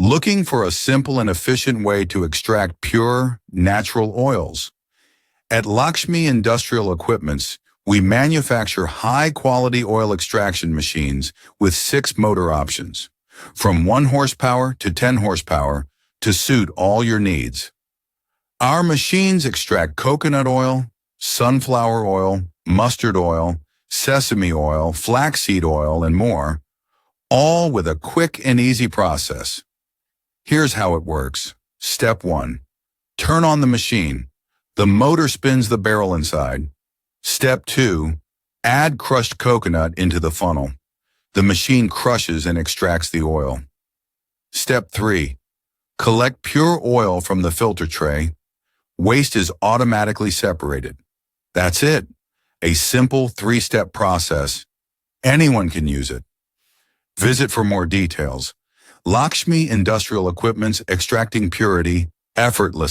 Looking for a simple and efficient way to extract pure, natural oils? At Lakshmi Industrial Equipments, we manufacture high-quality oil extraction machines with 6 motor options, from 1 horsepower to 10 horsepower, to suit all your needs. Our machines extract coconut oil, sunflower oil, mustard oil, sesame oil, flaxseed oil, and more, all with a quick and easy process. Here's how it works. Step 1. Turn on the machine. The motor spins the barrel inside. Step 2. Add crushed coconut into the funnel. The machine crushes and extracts the oil. Step 3. Collect pure oil from the filter tray. Waste is automatically separated. That's it. A simple 3-step process. Anyone can use it. Visit for more details. Lakshmi Industrial Equipments, extracting purity effortlessly.